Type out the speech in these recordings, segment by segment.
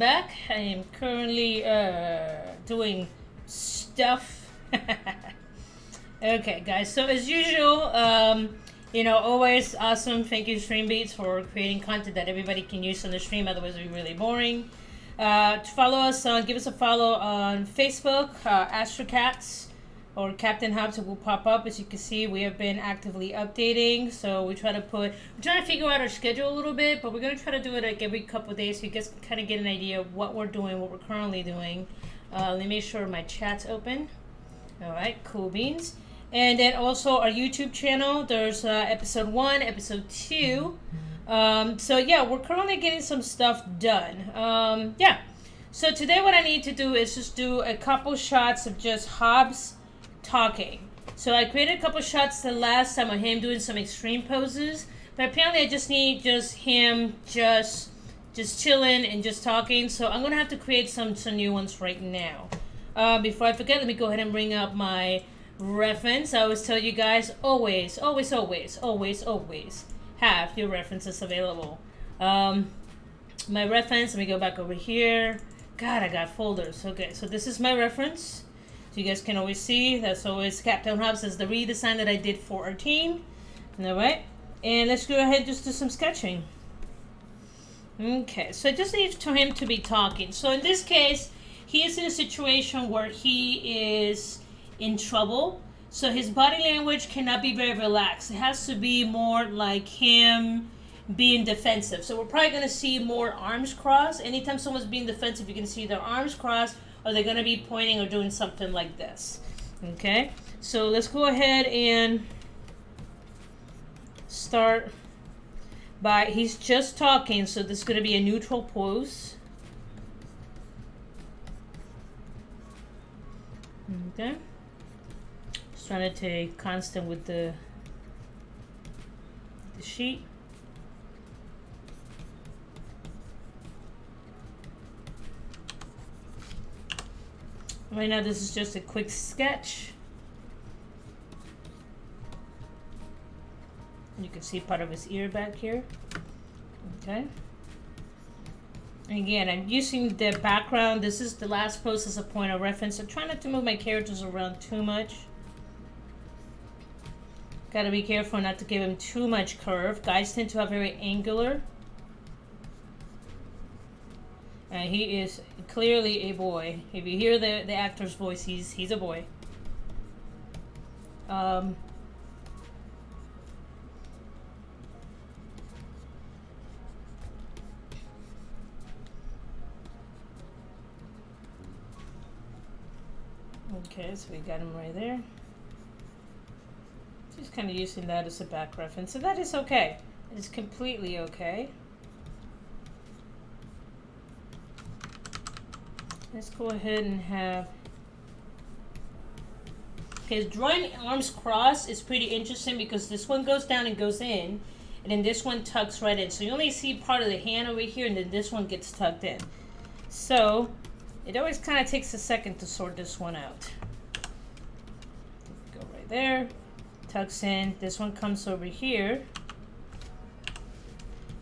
Back. I am currently doing stuff. Okay, guys. So as usual, always awesome. Thank you, Streambeats, for creating content that everybody can use on the stream. Otherwise, it'd be really boring. To follow us, give us a follow on Facebook, Astrocats, or Captain Hobbes. It will pop up. As you can see, we have been actively updating. So we're trying to figure out our schedule a little bit, but we're going to try to do it like every couple of days so you guys can kind of get an idea of what we're doing, what we're currently doing. Let me make sure my chat's open. All right, cool beans. And then also our YouTube channel. There's episode 1, episode 2. So yeah, we're currently getting some stuff done. So today what I need to do is just do a couple shots of just Hobbes talking. So I created a couple shots the last time of him doing some extreme poses, but apparently I just need him just chilling and just talking. So I'm gonna have to create some new ones right now. Before I forget, let me go ahead and bring up my reference. I always tell you guys, always have your references available. My reference, let me go back over here. God, I got folders. Okay, so this is my reference. So you guys can always see, that's always Captain Hobbes as the redesign that I did for our team. Alright, and let's go ahead and just do some sketching. Okay, so I just need him to be talking. So in this case, he is in a situation where he is in trouble. So his body language cannot be very relaxed. It has to be more like him being defensive. So we're probably going to see more arms crossed. Anytime someone's being defensive, you can see their arms crossed, or they're going to be pointing or doing something like this. Okay, so let's go ahead and start by, he's just talking, so this is going to be a neutral pose. Okay, just trying to stay constant with the sheet. Right now this is just a quick sketch. You can see part of his ear back here. Okay. And again, I'm using the background. This is the last post as a point of reference. I'm trying not to move my characters around too much. Gotta be careful not to give him too much curve. Guys tend to have very angular. And he is clearly a boy. If you hear the actor's voice, he's a boy. Okay, so we got him right there. Just kind of using that as a back reference. So that is okay. It is completely okay. Let's go ahead and have... Okay, drawing arms crossed is pretty interesting because this one goes down and goes in, and then this one tucks right in. So you only see part of the hand over here, and then this one gets tucked in. So it always kind of takes a second to sort this one out. Go right there, tucks in. This one comes over here.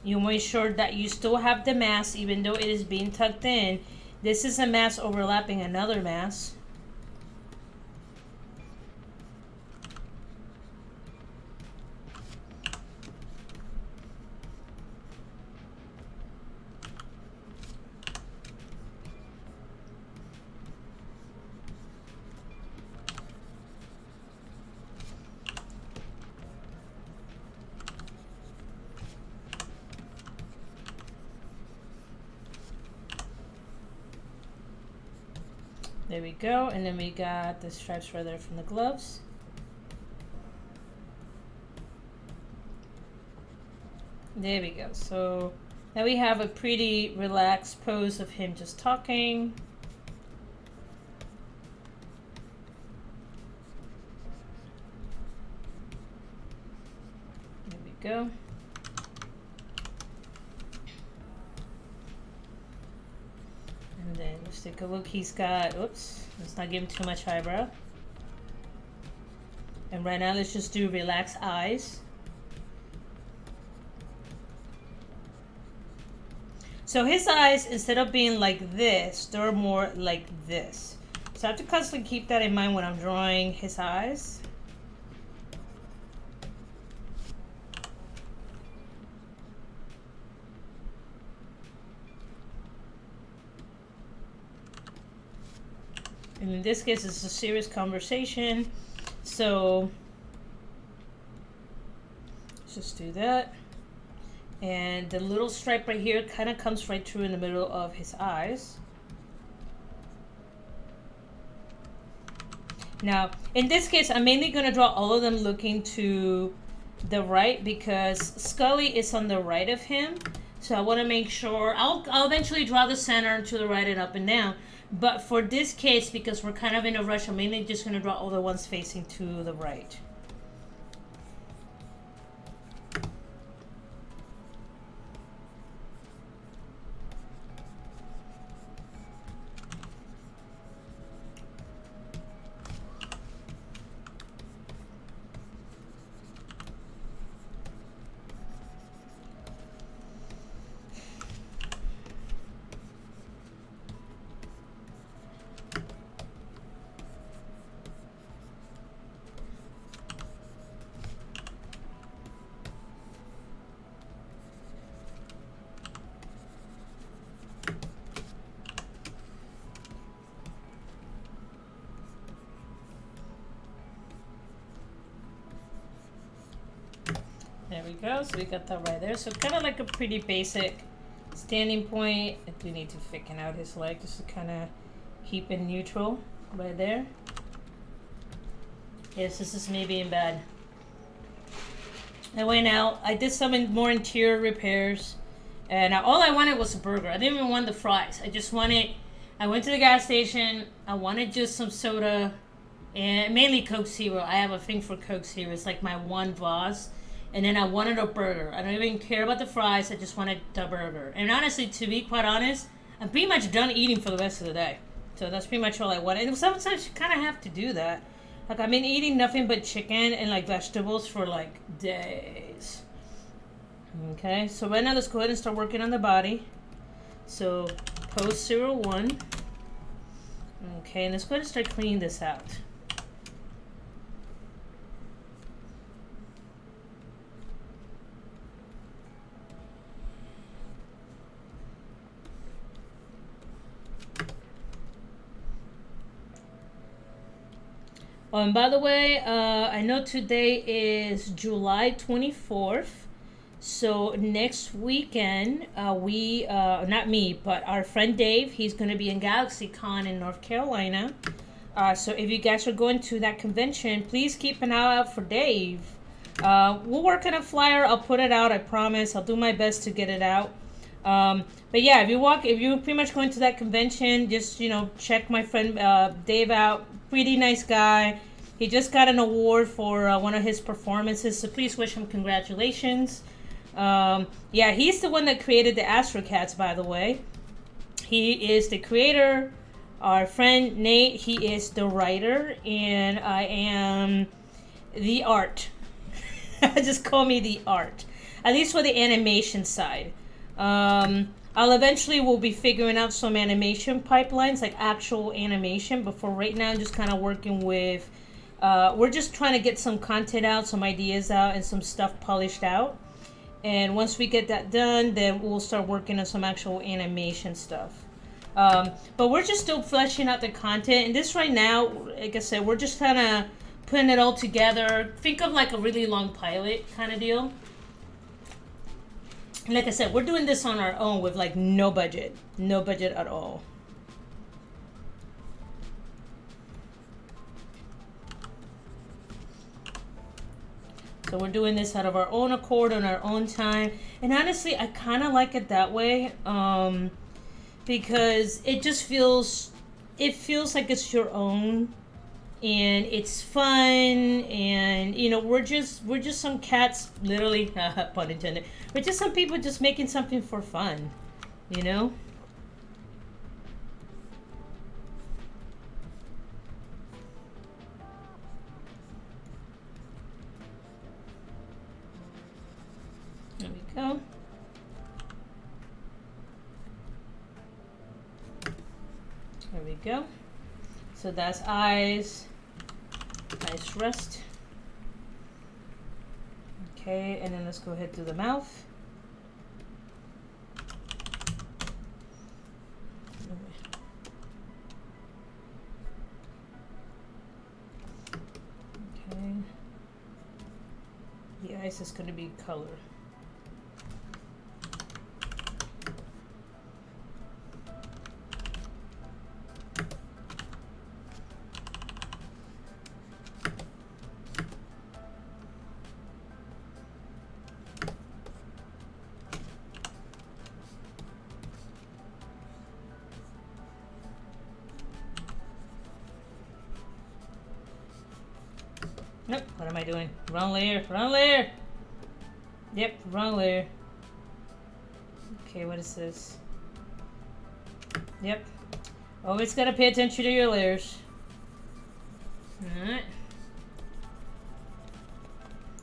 You make sure that you still have the mass even though it is being tucked in. This is a mass overlapping another mass. There we go, and then we got the stripes right there from the gloves. There we go. So now we have a pretty relaxed pose of him just talking. There we go. And then let's take a look. He's got, oops, let's not give him too much eyebrow. And right now let's just do relaxed eyes. So his eyes, instead of being like this, they're more like this. So I have to constantly keep that in mind when I'm drawing his eyes. And in this case, it's a serious conversation. So let's just do that. And the little stripe right here kind of comes right through in the middle of his eyes. Now, in this case, I'm mainly going to draw all of them looking to the right because Scully is on the right of him. So I want to make sure, I'll eventually draw the center to the right and up and down. But for this case, because we're kind of in a rush, I'm mainly just going to draw all the ones facing to the right. There we go, so we got that right there. So kind of like a pretty basic standing point. I do need to thicken out his leg just to kind of keep it neutral right there. Yes, this is me being bad. I went out, I did some more interior repairs, and all I wanted was a burger. I didn't even want the fries. I went to the gas station, I wanted just some soda, and mainly Coke Zero. I have a thing for Coke Zero. It's like my one Voss. And then I wanted a burger. I don't even care about the fries. I just wanted the burger. And honestly, to be quite honest, I'm pretty much done eating for the rest of the day. So that's pretty much all I wanted. And sometimes you kind of have to do that. Like, I've been eating nothing but chicken and, like, vegetables for, like, days. Okay, so right now let's go ahead and start working on the body. So, pose 01. Okay, and let's go ahead and start cleaning this out. Oh, and by the way, I know today is July 24th. So next weekend, not me, but our friend Dave, he's going to be in GalaxyCon in North Carolina. So if you guys are going to that convention, please keep an eye out for Dave. We'll work on a flyer. I'll put it out. I promise. I'll do my best to get it out. But yeah, if you're pretty much going to that convention, just, check my friend Dave out. Pretty nice guy. He just got an award for one of his performances, so please wish him congratulations. Yeah, he's the one that created the Astrocats, by the way. He is the creator. Our friend Nate, he is the writer, and I am the art. Just call me the art, at least for the animation side. I'll eventually will be figuring out some animation pipelines, like actual animation, but for right now I'm just kind of working with, we're just trying to get some content out, some ideas out, and some stuff polished out. And once we get that done, then we'll start working on some actual animation stuff. But we're just still fleshing out the content, and this right now, like I said, we're just kind of putting it all together. Think of like a really long pilot kind of deal. Like I said, we're doing this on our own with like no budget at all. So we're doing this out of our own accord on our own time. And honestly, I kind of like it that way, because it just feels like it's your own. And it's fun, and we're just some cats, literally, pun intended. We're just some people just making something for fun, There we go. There we go. So that's eyes. Nice rest. Okay, and then let's go ahead to the mouth. Okay. The eyes is going to be color. Nope, what am I doing? Wrong layer, wrong layer! Yep, wrong layer. Okay, what is this? Yep. Always gotta pay attention to your layers. Alright.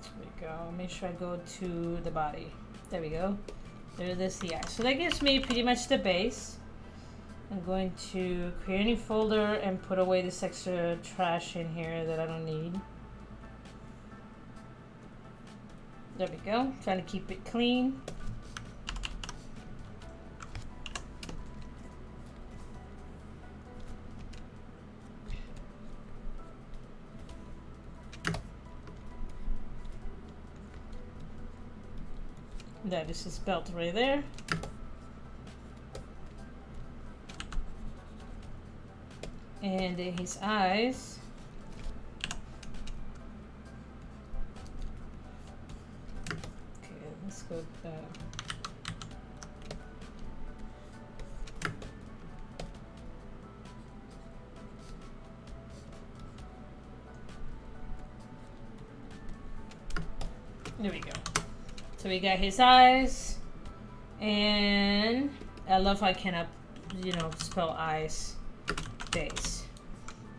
There we go. Make sure I go to the body. There we go. There, this the eye. So that gives me pretty much the base. I'm going to create a new folder and put away this extra trash in here that I don't need. There we go. Trying to keep it clean. That is his belt right there. And his eyes. Let's go with that. There we go. So we got his eyes, and I love how I cannot, spell eyes, base.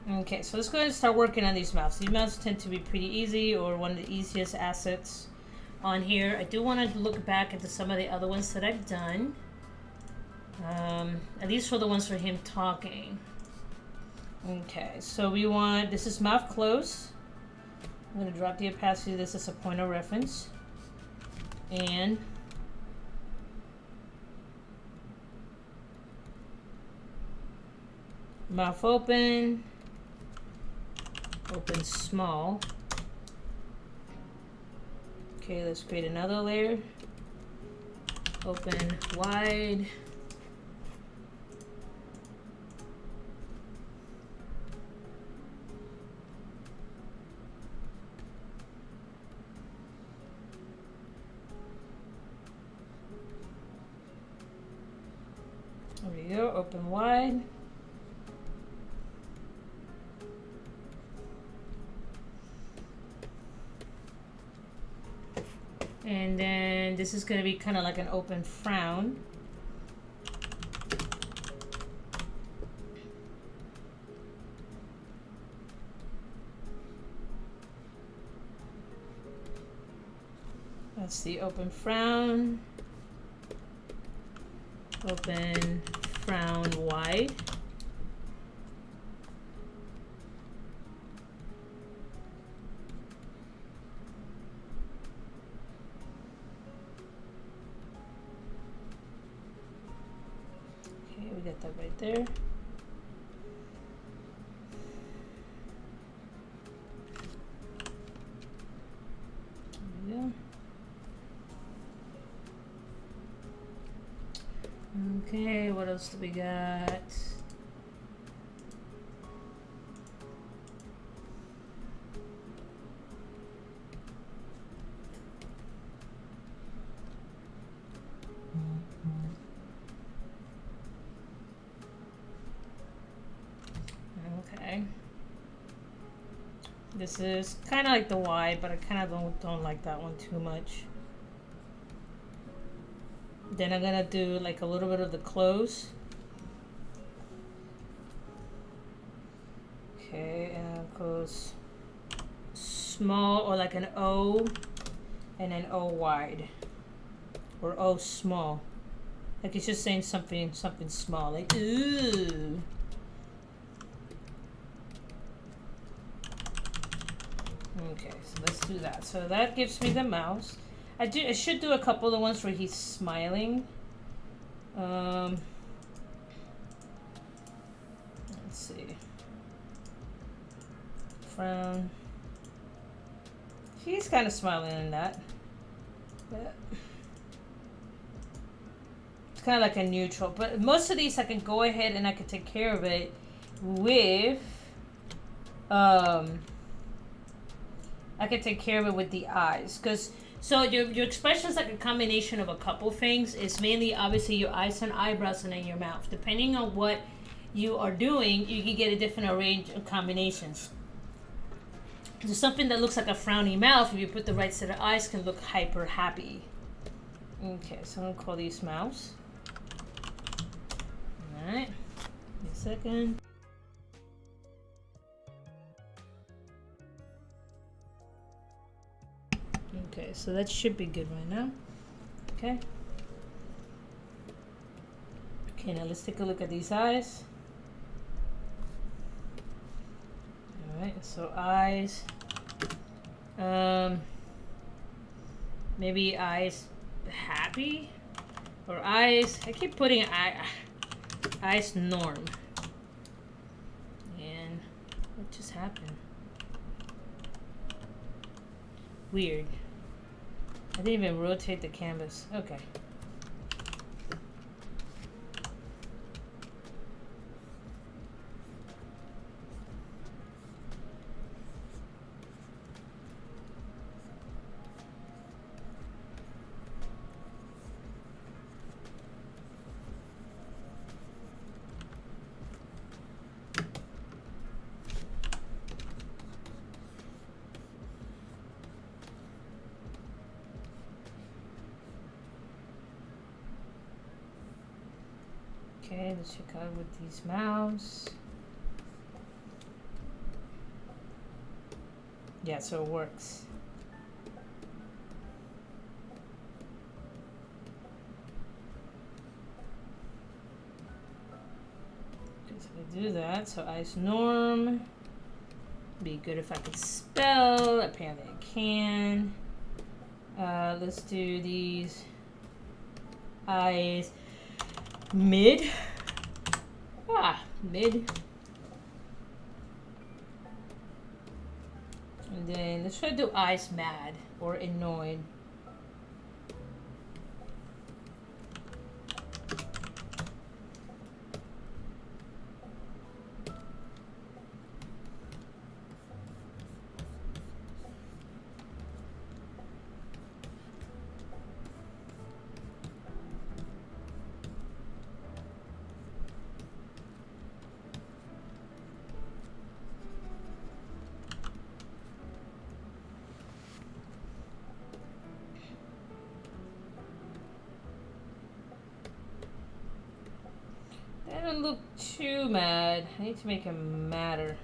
Okay, so let's go ahead and start working on these mouths. These mouths tend to be pretty easy, or one of the easiest assets on here. I do want to look back into some of the other ones that I've done. At least for the ones for him talking. Okay, so we want, this is mouth close. I'm going to drop the opacity. This is a point of reference. And mouth open. Open small. Okay, let's create another layer. Open wide. There we go, open wide. And then this is going to be kind of like an open frown. That's the open frown. Open frown wide. Okay, we got that right there. There we go. Okay, what else do we got? Okay. This is kind of like the Y, but I kind of don't like that one too much. Then I'm gonna do like a little bit of the close. Okay, and I'll close small, or like an O, and an O wide, or O small. Like it's just saying something small, like ooh. do that. So that gives me the mouse. I should do a couple of the ones where he's smiling. Let's see. Frown. He's kind of smiling in that. But it's kind of like a neutral. But most of these I can go ahead and I can take care of it with I can take care of it with the eyes, because so your expression is like a combination of a couple things. It's mainly obviously your eyes and eyebrows and then your mouth. Depending on what you are doing, you can get a different range of combinations. So something that looks like a frowny mouth, if you put the right set of eyes, can look hyper happy. Okay, so I'm gonna call these mouse. All right, give me a second. Okay, so that should be good right now. Okay. Okay, now let's take a look at these eyes. Alright, so eyes. Maybe eyes happy? Or eyes, I keep putting eyes norm. And what just happened? Weird. I didn't even rotate the canvas. Okay. Okay, let's check out with these mouths. Yeah, so it works. Okay, so I do that. So eyes norm. Be good if I could spell. Apparently I can. Let's do these eyes. Mid. Mid. And then let's try to do eyes mad or annoyed. Don't look too mad. I need to make him madder.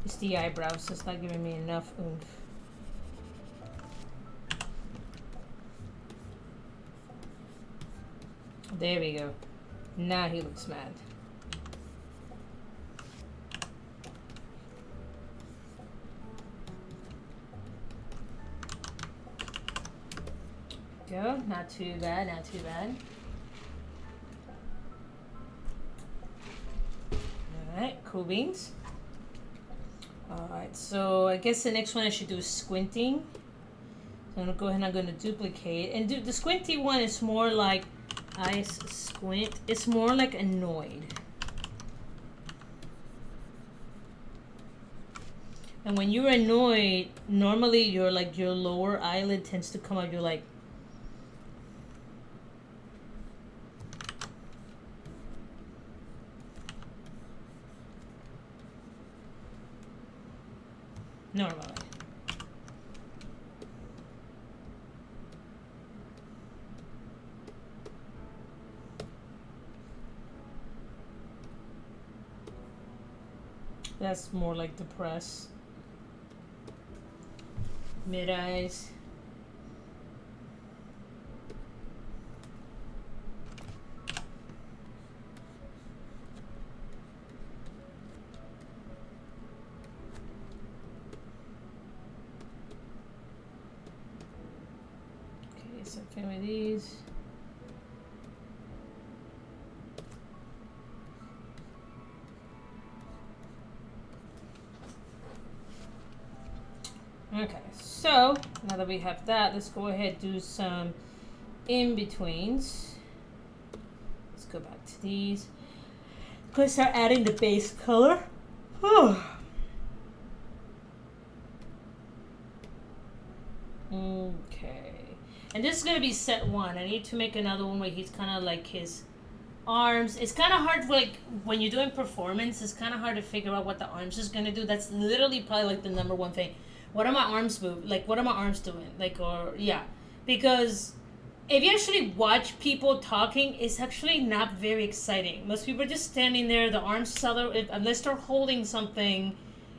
It's the eyebrows, it's not giving me enough oomph. There we go. Now he looks mad. Go. Not too bad, not too bad. Alright, cool beans. Alright, so I guess the next one I should do is squinting. So I'm gonna go ahead and I'm gonna duplicate. And the squinty one is more like eyes squint. It's more like annoyed. And when you're annoyed, normally your lower eyelid tends to come out. You're like, normally. That's more like depressed. Mid eyes. so can we these? Okay, so now that we have that, let's go ahead and do some in-betweens. Let's go back to these. Go start adding the base color. Okay. And this is going to be set 1. I need to make another one where he's kind of like his arms. It's kind of hard, like, when you're doing performance, it's kind of hard to figure out what the arms is going to do. That's literally probably like the number one thing. What are my arms move? Like, what are my arms doing? Like, or, yeah. Because if you actually watch people talking, it's actually not very exciting. Most people are just standing there, the arms, unless they're holding something,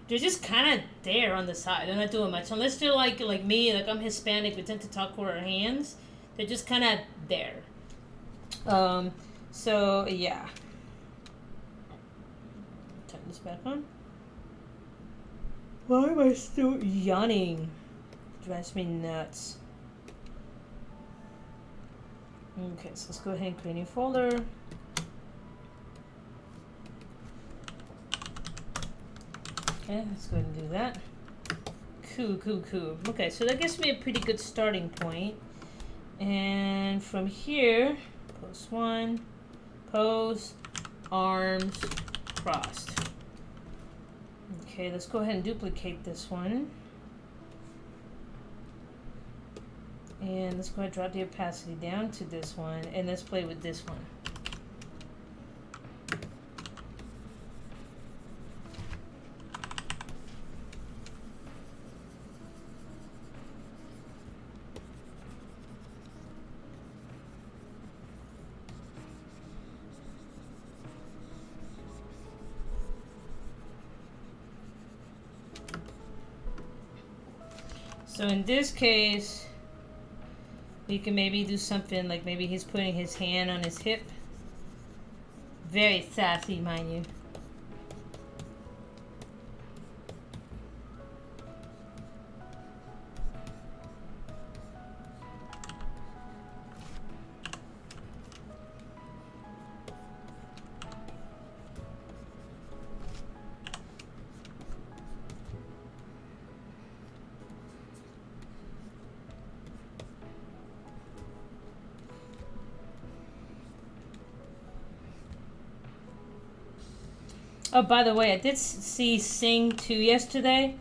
they're just kind of there on the side. They're not doing much. Unless they're like me, like I'm Hispanic, we tend to talk with our hands. They're just kind of there. So, yeah. Turn this back on. Why am I still yawning? Drives me nuts. Okay, so let's go ahead and create a new folder. Okay, let's go ahead and do that. Cool. Okay, so that gives me a pretty good starting point. And from here, pose 1, pose, arms, crossed. Okay, let's go ahead and duplicate this one. And let's go ahead and drop the opacity down to this one. And let's play with this one. So in this case, you can maybe do something like maybe he's putting his hand on his hip. Very sassy, mind you. Oh, by the way, I did see Sing 2 yesterday.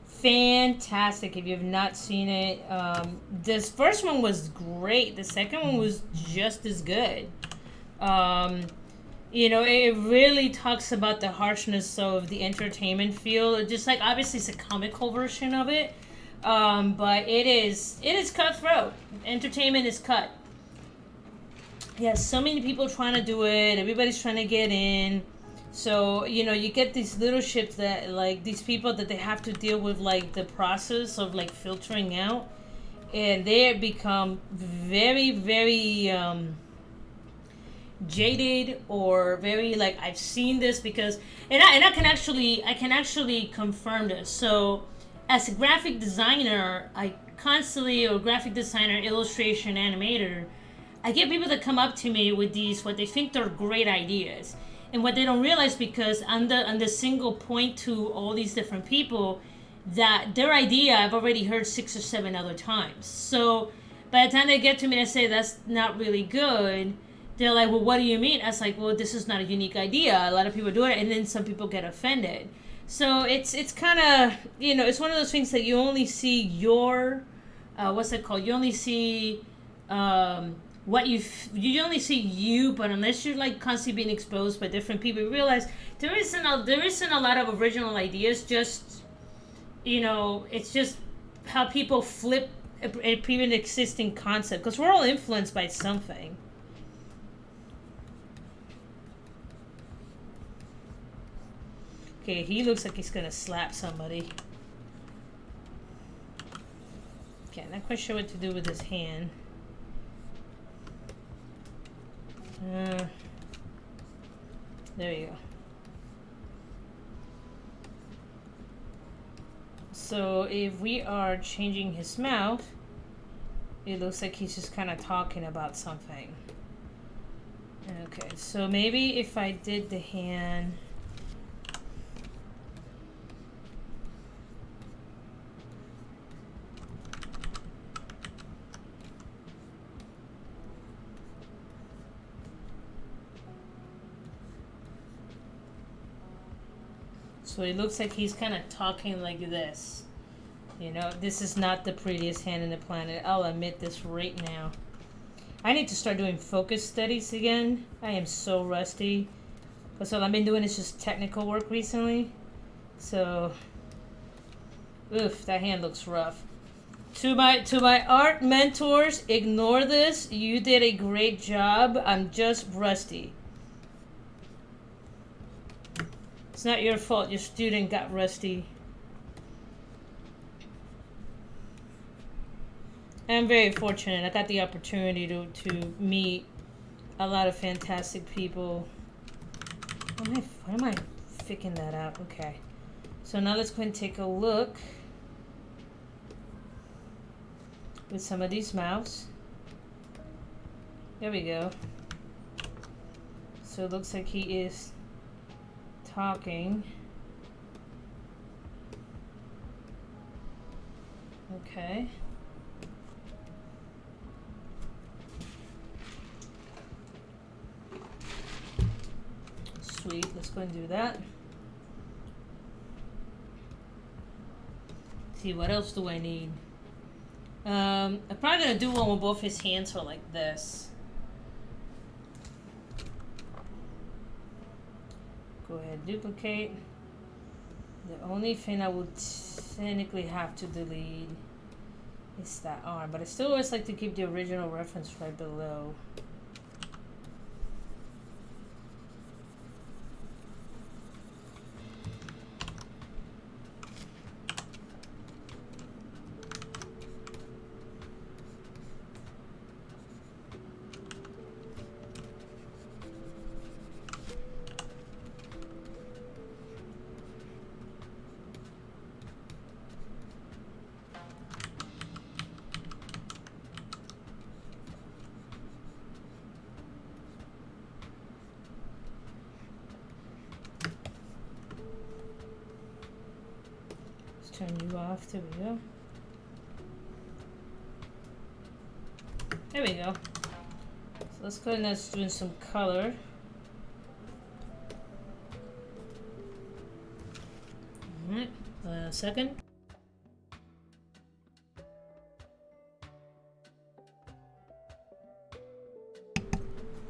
Fantastic. If you have not seen it, this first one was great. The second one was just as good. You know, it really talks about the harshness of the entertainment field. Just like, obviously, it's a comical version of it. But it is cutthroat. Entertainment is cut. Yeah, so many people trying to do it. Everybody's trying to get in. So, you know, you get these little ships that, like, these people that they have to deal with, like, the process of, like, filtering out. And they become very, very jaded or very, like, I've seen this because... And I can actually confirm this. So, as a graphic designer, graphic designer, illustration, animator, I get people that come up to me with these, what they think they're great ideas. And what they don't realize, because on the single point to all these different people, that their idea I've already heard 6 or 7 other times. So by the time they get to me and I say that's not really good, they're like, well, what do you mean? I was like, well, this is not a unique idea. A lot of people do it, and then some people get offended. So it's kind of, you know, it's one of those things that you only see your, what's it called? You only see... you only see you, but unless you're like constantly being exposed by different people, you realize there isn't a lot of original ideas. Just, you know, it's just how people flip a previous existing concept, because we're all influenced by something. Okay, he looks like he's gonna slap somebody. Okay, not quite sure what to do with his hand. There you go. So if we are changing his mouth, It looks like he's just kind of talking about something. Okay, so maybe if I did the hand... So it looks like he's kind of talking like this. You know, this is not the prettiest hand in the planet. I'll admit this right now. I need to start doing focus studies again. I am so rusty. Because all I've been doing is just technical work recently. So, oof, that hand looks rough. To my art mentors, ignore this. You did a great job. I'm just rusty. It's not your fault your student got rusty. I'm very fortunate. I got the opportunity to meet a lot of fantastic people. Why am I figuring that out? Okay. So now let's go and take a look with some of these mouths. There we go. So it looks like he is talking. Okay. Sweet. Let's go and do that. See, what else do I need? I'm probably gonna do one where both his hands are like this. Go ahead, duplicate. The only thing I would technically have to delete is that arm, but I still always like to keep the original reference right below. Turn you off. There we go. There we go. So let's go ahead and let's do some color. Alright, a second.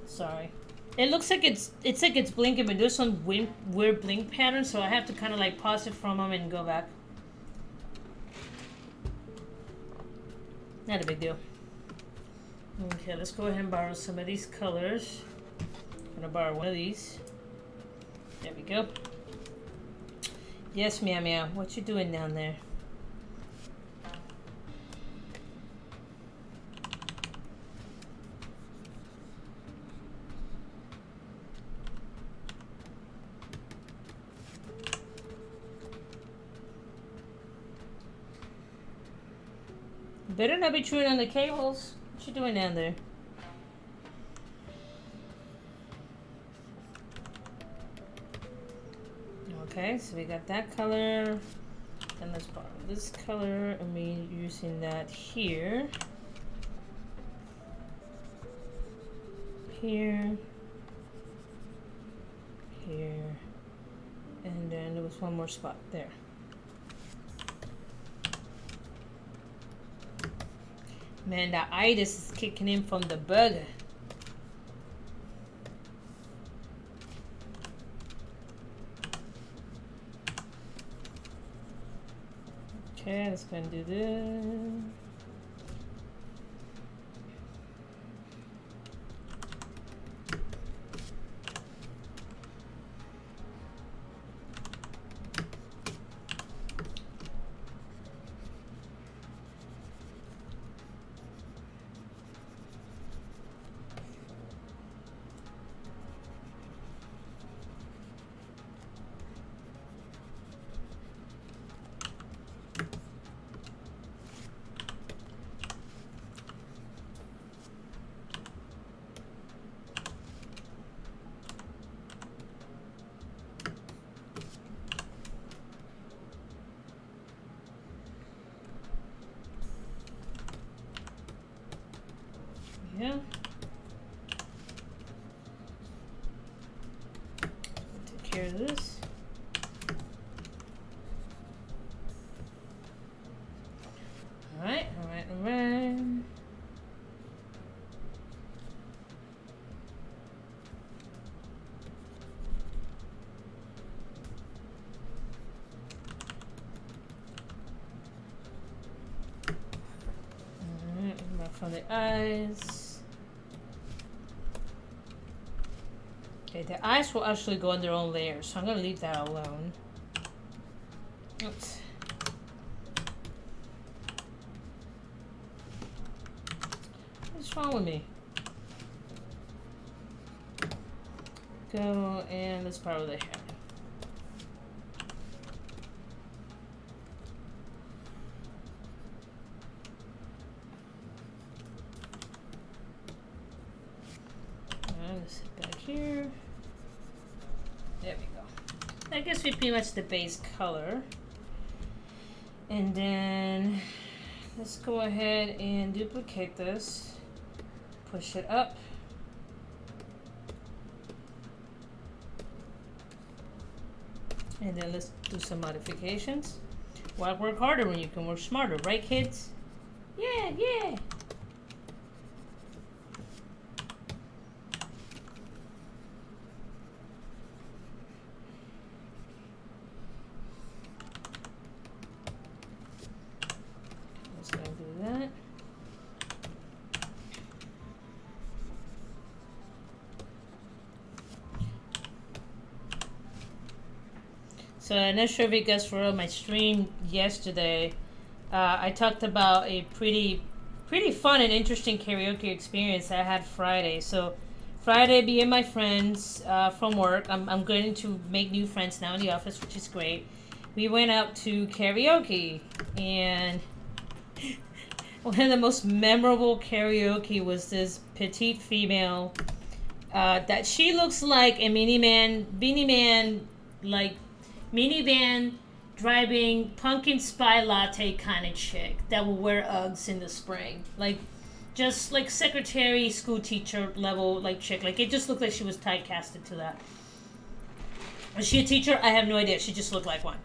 Sorry. It looks like it's like it's blinking, but there's some weird blink pattern, so I have to kind of like pause it from them and go back. Not a big deal. Okay, let's go ahead and borrow some of these colors. I'm gonna borrow one of these. There we go. Yes, Meow Meow. What you doing down there? Better not be chewing on the cables. What you doing down there? Okay, so we got that color. Then let's borrow this color and we're using that here. Here. Here. And then there was one more spot there. Man, that itis is kicking in from the burger. Okay, let's go and do this. we go. Take care of this. Alright, alright, alright. From the eyes. Okay, the eyes will actually go on their own layers, so I'm gonna leave that alone. Oops. What's wrong with me? Go and let's borrow the hair. Here. There we go. That gives me pretty much the base color. And then let's go ahead and duplicate this. Push it up. And then let's do some modifications. Why work harder when you can work smarter, right kids? Yeah, yeah. So I'm not sure if you guys were on my stream yesterday. I talked about a pretty fun and interesting karaoke experience I had Friday. So Friday, me and my friends from work, I'm going to make new friends now in the office, which is great. We went out to karaoke, and one of the most memorable karaoke was this petite female that she looks like a minivan driving pumpkin spice latte kind of chick that will wear Uggs in the spring. Like, just like secretary, school teacher level, like chick. Like, it just looked like she was typecasted to that. Was she a teacher? I have no idea. She just looked like one.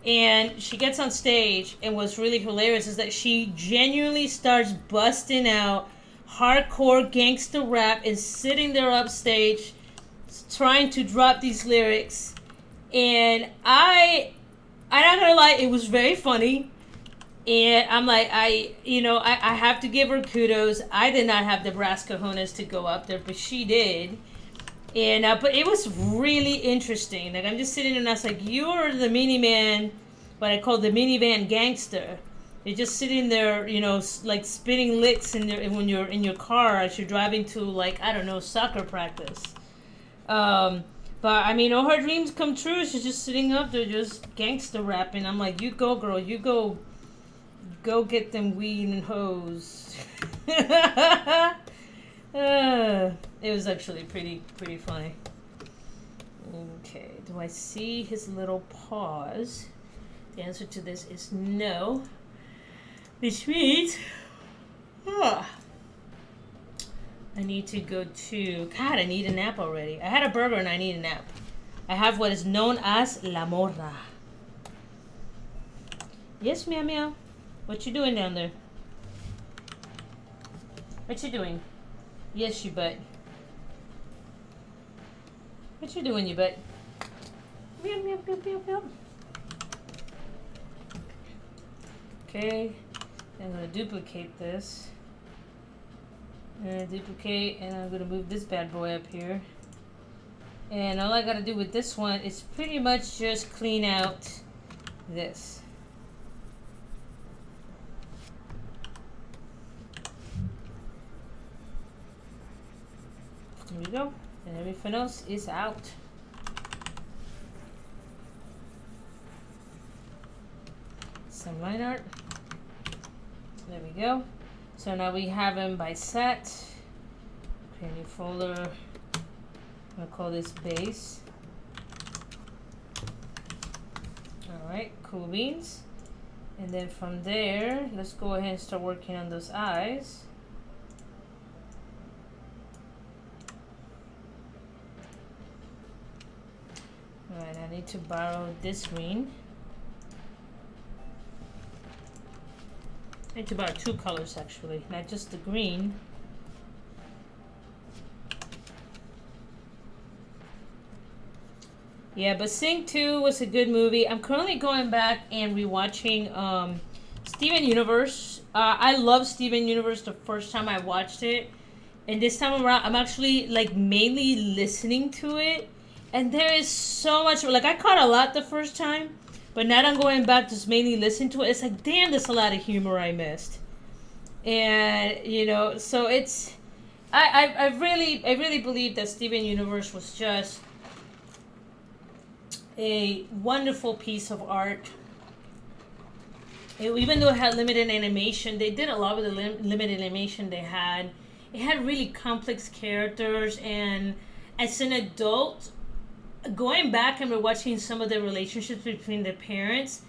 And she gets on stage, and what's really hilarious is that she genuinely starts busting out hardcore gangster rap and sitting there upstage trying to drop these lyrics. And I'm not gonna lie, it was very funny. And I'm like, I have to give her kudos. I did not have the brass cojones to go up there, but she did. And but it was really interesting. Like, I'm just sitting there and I was like, you're the minivan, what I call the minivan gangster. You're just sitting there, like spitting licks when you're in your car as you're driving to, like, I don't know, soccer practice. But I mean, all her dreams come true. She's just sitting up there, just gangster rapping. I'm like, you go, girl, you go get them weed and hoes. It was actually pretty funny. Okay, do I see his little paws? The answer to this is no. Which means, I need to go to, God, I need a nap already. I had a burger and I need a nap. I have what is known as la morra. Yes, meow meow. What you doing down there? What you doing? Yes, you butt. What you doing, you butt? Meow meow meow meow meow. Okay, I'm gonna duplicate this. Duplicate, and I'm gonna move this bad boy up here. And all I gotta do with this one is pretty much just clean out this. There we go, and everything else is out. Some line art. There we go. So now we have them by set. Create a new folder. I'm gonna call this base. Alright, cool beans. And then from there, let's go ahead and start working on those eyes. Alright, I need to borrow this green. I need to borrow two colors actually, not just the green. Yeah, but Sing 2 was a good movie. I'm currently going back and rewatching Steven Universe. I love Steven Universe the first time I watched it. And this time around, I'm actually like mainly listening to it. And there is so much, like I caught a lot the first time. But now that I'm going back just mainly listen to it, it's like, damn, there's a lot of humor I missed. And, you know, so it's, I really believe that Steven Universe was just a wonderful piece of art. Even though it had limited animation, they did a lot with the limited animation they had. It had really complex characters, and as an adult, going back and watching some of the relationships between the parents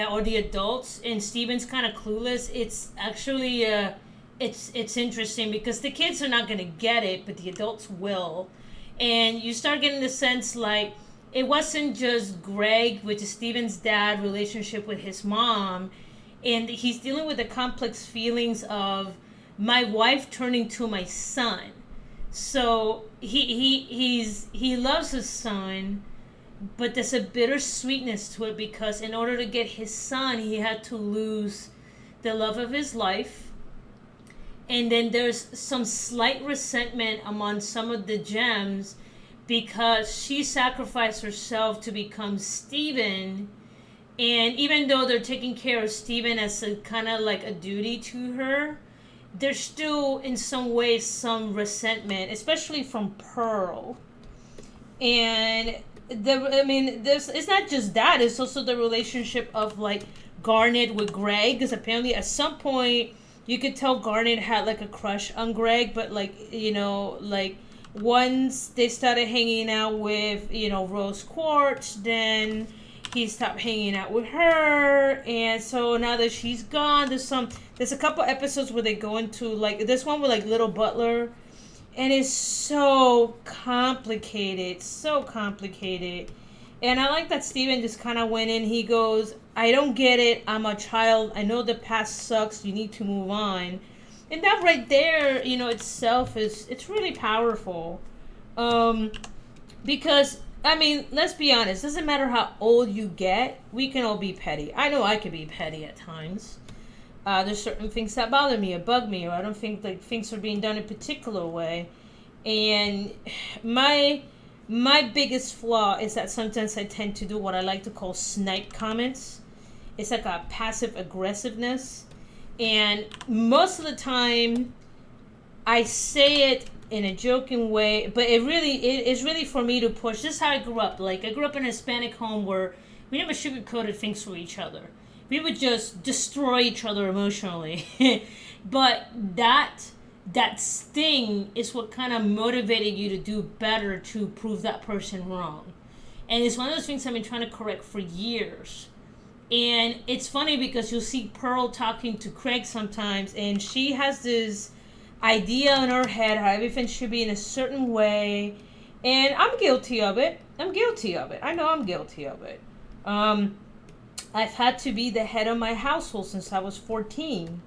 or the adults, and Steven's kind of clueless. It's actually it's interesting because the kids are not going to get it, but the adults will, and you start getting the sense like it wasn't just Greg, which is Steven's dad, relationship with his mom, and he's dealing with the complex feelings of my wife turning to my son. So he loves his son, but there's a bittersweetness to it because in order to get his son, he had to lose the love of his life. And then there's some slight resentment among some of the gems because she sacrificed herself to become Steven. And even though they're taking care of Steven as a kind of like a duty to her, there's still in some ways some resentment, especially from Pearl. And it's not just that, it's also the relationship of like Garnet with Greg, because apparently at some point you could tell Garnet had like a crush on Greg, but like, you know, like once they started hanging out with, you know, Rose Quartz, then he stopped hanging out with her, and so now that she's gone, there's a couple episodes where they go into like this one with like Little Butler, and it's so complicated, and I like that Steven just kind of went in. He goes, I don't get it, I'm a child, I know the past sucks, you need to move on. And that right there, you know, itself it's really powerful. Because, I mean, let's be honest, doesn't matter how old you get, we can all be petty. I know I can be petty at times. There's certain things that bother me or bug me, or I don't think like things are being done a particular way. And my biggest flaw is that sometimes I tend to do what I like to call snipe comments. It's like a passive aggressiveness. And most of the time, I say it in a joking way, but it is really for me to push. This is how I grew up. Like, I grew up in a Hispanic home where we never sugarcoated things for each other. We would just destroy each other emotionally. But that sting is what kind of motivated you to do better, to prove that person wrong. And it's one of those things I've been trying to correct for years. And it's funny because you'll see Pearl talking to Craig sometimes, and she has this idea in her head how everything should be in a certain way. And I'm guilty of it. I know I'm guilty of it. I've had to be the head of my household since I was 14,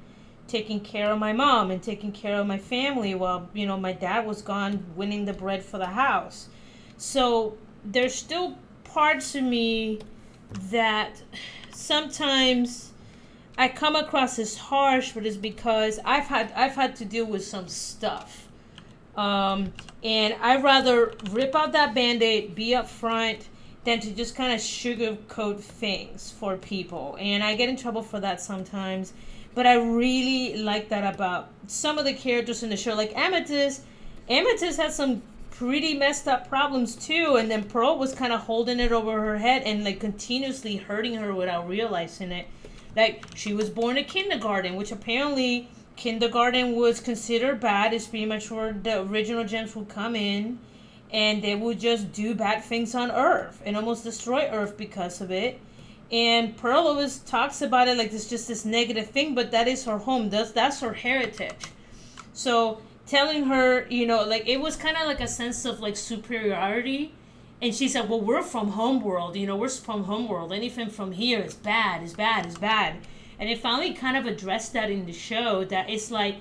taking care of my mom and taking care of my family while, you know, my dad was gone winning the bread for the house. So there's still parts of me that sometimes I come across as harsh, but it's because I've had to deal with some stuff. And I'd rather rip out that Band-Aid, be upfront, than to just kind of sugarcoat things for people. And I get in trouble for that sometimes. But I really like that about some of the characters in the show. Like Amethyst. Amethyst had some pretty messed up problems too, and then Pearl was kind of holding it over her head and like continuously hurting her without realizing it. Like, she was born in kindergarten, which apparently kindergarten was considered bad. It's pretty much where the original gems would come in, and they would just do bad things on Earth and almost destroy Earth because of it. And Pearl always talks about it like it's just this negative thing, but that is her home. That's her heritage. So telling her, you know, like, it was kind of like a sense of like superiority, And she said, well, we're from Homeworld. We're from Homeworld. Anything from here is bad, is bad, is bad. And it finally kind of addressed that in the show, that it's like,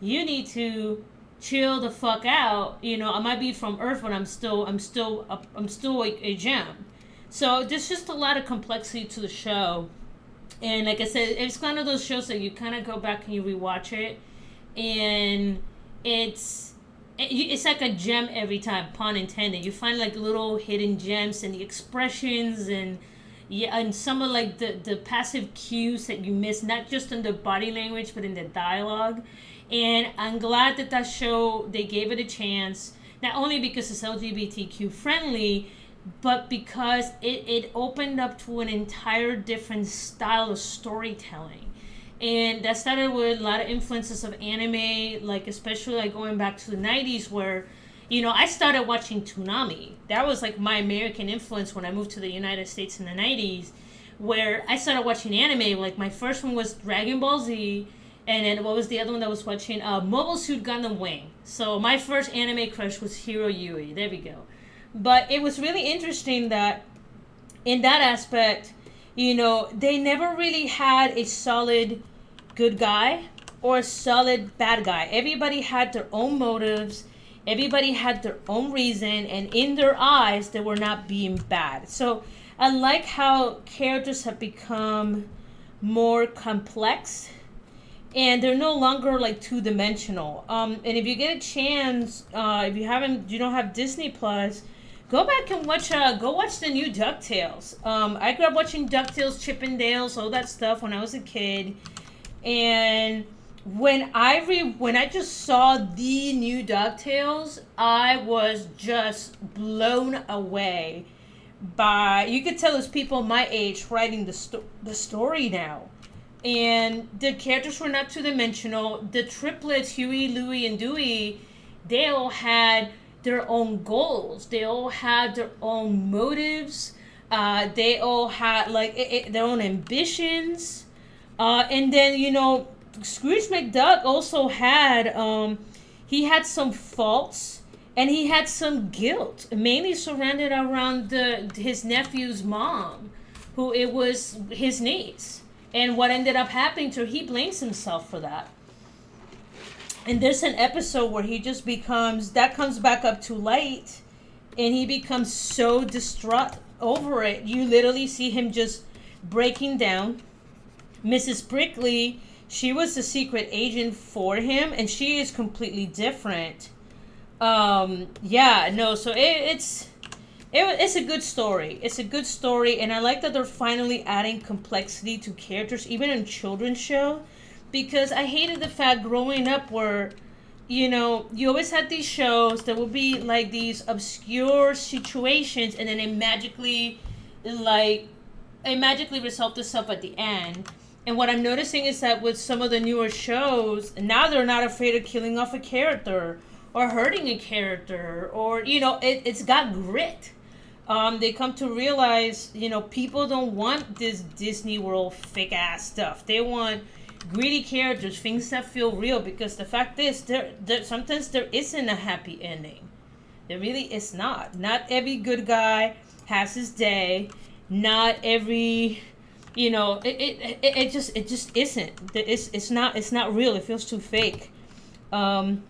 you need to chill the fuck out. I might be from Earth, but I'm still a gem. So there's just a lot of complexity to the show. And like I said, it's one of those shows that you kind of go back and you rewatch it, and it's like a gem every time, pun intended. You find like little hidden gems and the expressions and some of like the passive cues that you miss, not just in the body language but in the dialogue. And I'm glad that show, they gave it a chance, not only because it's LGBTQ friendly, but because it opened up to an entire different style of storytelling. And that started with a lot of influences of anime, like especially like going back to the 90s, where, I started watching Toonami. That was like my American influence when I moved to the United States in the 90s, where I started watching anime. Like my first one was Dragon Ball Z, and then what was the other one that I was watching? Mobile Suit Gundam Wing. So my first anime crush was Hiro Yui. There we go. But it was really interesting that in that aspect, they never really had a solid good guy or a solid bad guy. Everybody had their own motives. Everybody had their own reason. And in their eyes, they were not being bad. So I like how characters have become more complex. And they're no longer like two-dimensional. And if you get a chance, if you don't have Disney Plus, go back and watch the new DuckTales. I grew up watching DuckTales, Chip 'n Dales, all that stuff when I was a kid. And when I just saw the new DuckTales, I was just blown away by, you could tell there's people my age writing the story now. And the characters were not two-dimensional. The triplets, Huey, Louie, and Dewey, they all had their own goals. They all had their own motives. They all had like their own ambitions. And then Scrooge McDuck also had he had some faults and he had some guilt, mainly surrounded around his nephew's mom, who it was his niece. And what ended up happening to her, he blames himself for that. And there's an episode where he just that comes back up too late, and he becomes so distraught over it. You literally see him just breaking down. Mrs. Brickley, she was the secret agent for him, and she is completely different. So it's a good story. It's a good story, and I like that they're finally adding complexity to characters, even in children's show, because I hated the fact growing up where, you always had these shows that would be like these obscure situations, and then it magically resolved itself at the end. And what I'm noticing is that with some of the newer shows, now they're not afraid of killing off a character or hurting a character, or it's got grit. They come to realize, people don't want this Disney World fake ass stuff. They want greedy characters, things that feel real, because the fact is, sometimes there isn't a happy ending. There really is not. Not every good guy has his day. Not every, it just isn't. It's not real. It feels too fake. And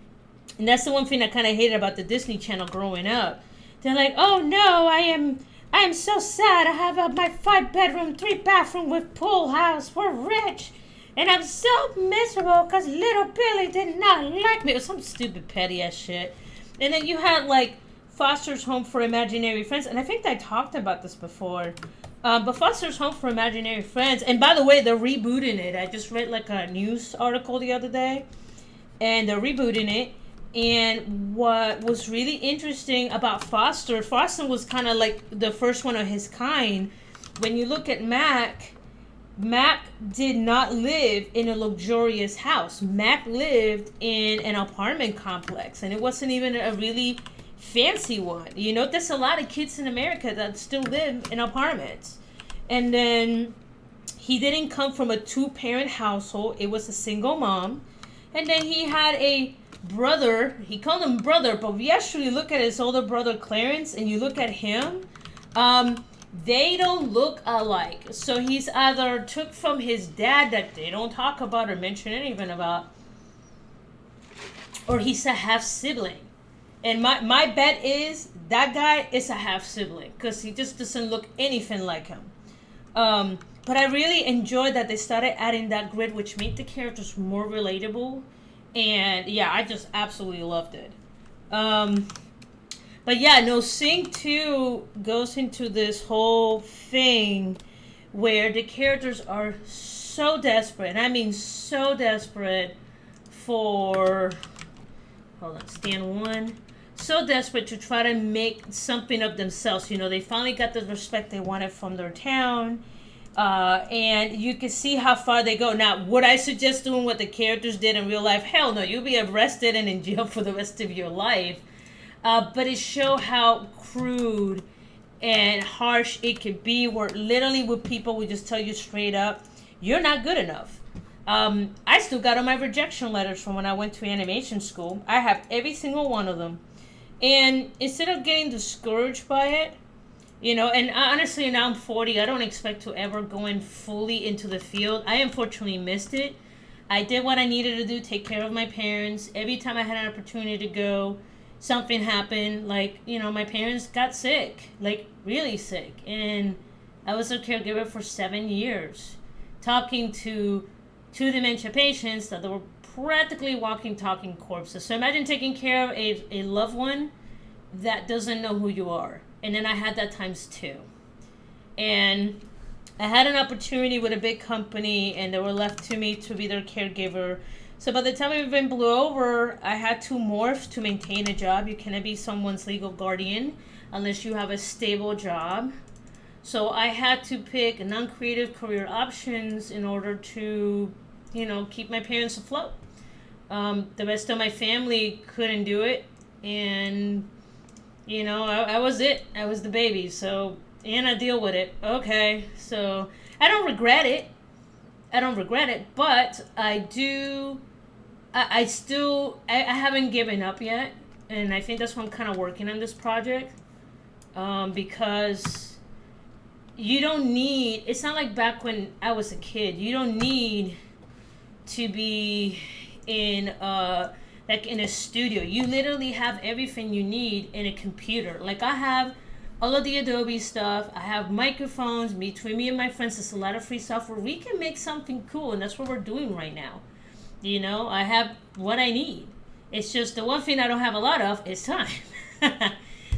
that's the one thing I kind of hated about the Disney Channel growing up. They're like, oh no, I am so sad. I have my 5-bedroom, 3-bathroom with pool house. We're rich. And I'm so miserable because little Billy did not like me. It was some stupid petty ass shit. And then you had like Foster's Home for Imaginary Friends. And I think I talked about this before. But Foster's Home for Imaginary Friends. And by the way, they're rebooting it. I just read like a news article the other day. And they're rebooting it. And what was really interesting about Foster was kind of like the first one of his kind. When you look at Mac did not live in a luxurious house. Mac lived in an apartment complex, and it wasn't even a really fancy one. There's a lot of kids in America that still live in apartments. And then he didn't come from a 2-parent household. It was a single mom. And then he had a brother, he called him brother, but if you actually look at his older brother Clarence and you look at him, they don't look alike. So he's either took from his dad that they don't talk about or mention anything about, or he's a half sibling. And my bet is that guy is a half sibling because he just doesn't look anything like him. But I really enjoyed that they started adding that grid, which made the characters more relatable. And yeah, I just absolutely loved it. But yeah, no, Sing 2 goes into this whole thing where the characters are so desperate, and I mean so desperate for, hold on, stand 1. So desperate to try to make something of themselves. You know, they finally got the respect they wanted from their town. And you can see how far they go. Now, would I suggest doing what the characters did in real life? Hell no, you'll be arrested and in jail for the rest of your life. But it shows how crude and harsh it could be, where literally with people would just tell you straight up, you're not good enough. I still got all my rejection letters from when I went to animation school. I have every single one of them. And instead of getting discouraged by it, you know, and honestly, now I'm 40, I don't expect to ever go in fully into the field. I unfortunately missed it. I did what I needed to do, take care of my parents. Every time I had an opportunity to go, something happened. Like, you know, my parents got sick, like really sick. And I was a caregiver for 7 years, talking to 2 dementia patients that were practically walking, talking corpses. So imagine taking care of a loved one that doesn't know who you are. And then I had that times 2. And I had an opportunity with a big company, and they were left to me to be their caregiver. So by the time the event blew over, I had to morph to maintain a job. You cannot be someone's legal guardian unless you have a stable job. So I had to pick non-creative career options in order to, you know, keep my parents afloat. The rest of my family couldn't do it, and you know, I was it. I was the baby. So, and I deal with it. Okay, so I don't regret it. But I do. I still. I haven't given up yet, and I think that's why I'm kind of working on this project. Because you don't need. It's not like back when I was a kid. You don't need to be in like in a studio. You literally have everything you need in a computer. Like I have all of the Adobe stuff. I have microphones. Between me and my friends, there's a lot of free software. We can make something cool, and that's what we're doing right now. You know, I have what I need. It's just the one thing I don't have a lot of is time.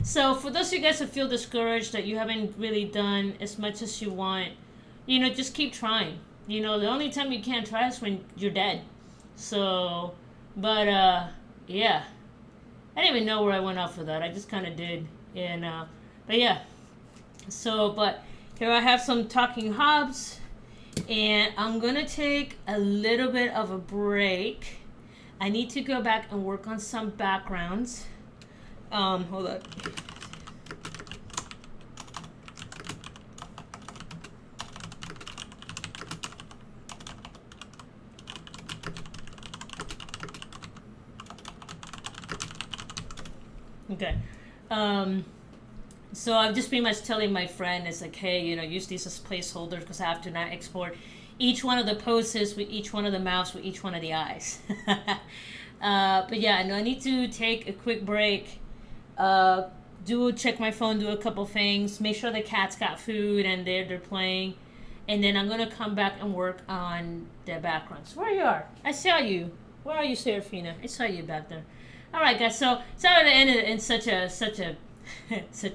So for those of you guys that feel discouraged that you haven't really done as much as you want, you know, just keep trying. You know, the only time you can't try is when you're dead. So, but yeah, I didn't even know where I went off of that. I just kind of did. And but yeah, so but here I have some Talking Hobbes, and I'm gonna take a little bit of a break. I need to go back and work on some backgrounds. Hold up. Okay. So I'm just pretty much telling my friend, it's like, hey, you know, use these as placeholders because I have to now export each one of the poses with each one of the mouths with each one of the eyes. But yeah, no, I need to take a quick break. Check my phone, do a couple things, make sure the cats got food and they're playing, and then I'm gonna come back and work on the backgrounds. Where you are? I saw you. Where are you, Serafina? I saw you back there. All right, guys. So sorry to end it in such a such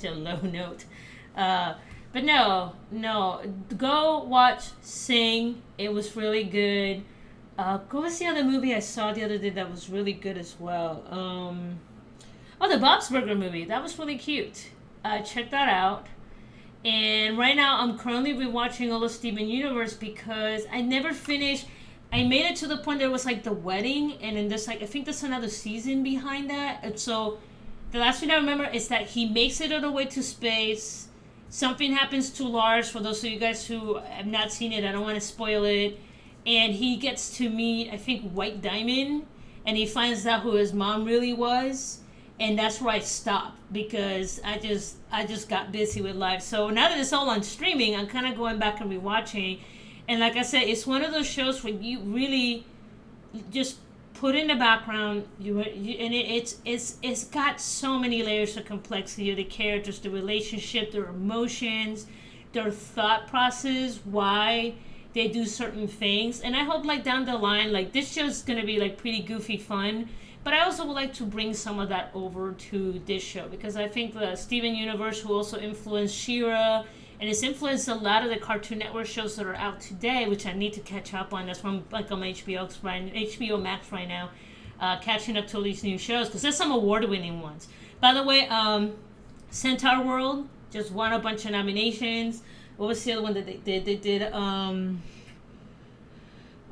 a low note. But no, go watch Sing. It was really good. Go see the other movie I saw the other day that was really good as well. The Bob's Burger movie. That was really cute. Check that out. And right now I'm currently rewatching all of Steven Universe because I never finished. I made it to the point that it was like the wedding, and then there's like, I think there's another season behind that. And so the last thing I remember is that he makes it all the way to space. Something happens to Lars. For those of you guys who have not seen it, I don't want to spoil it. And he gets to meet, I think, White Diamond. and he finds out who his mom really was, and that's where I stopped because I just got busy with life. So now that it's all on streaming, I'm kind of going back and rewatching, and like I said, it's one of those shows where you really just put in the background and it's got so many layers of complexity of the characters, the relationship, their emotions, their thought process, why they do certain things. And I hope like down the line, like this show's gonna be like pretty goofy fun, but I also would like to bring some of that over to this show because I think the Steven Universe, who also influenced She-Ra and it's influenced a lot of the Cartoon Network shows that are out today, which I need to catch up on. That's why I'm like on HBO Max right now, catching up to all these new shows because there's some award-winning ones. By the way, Centaur World just won a bunch of nominations. What was the other one that they did? They did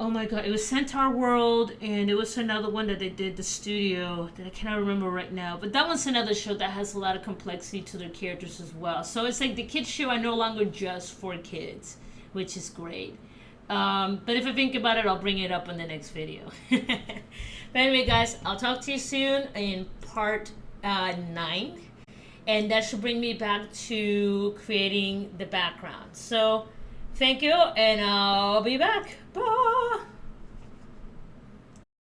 oh my god, it was Centaur World, and it was another one that they did, the studio, that I cannot remember right now. But that one's another show that has a lot of complexity to their characters as well. So it's like the kids show are no longer just for kids, which is great. But if I think about it, I'll bring it up in the next video. But anyway, guys, I'll talk to you soon in part 9. And that should bring me back to creating the background. So thank you, and I'll be back. Bye.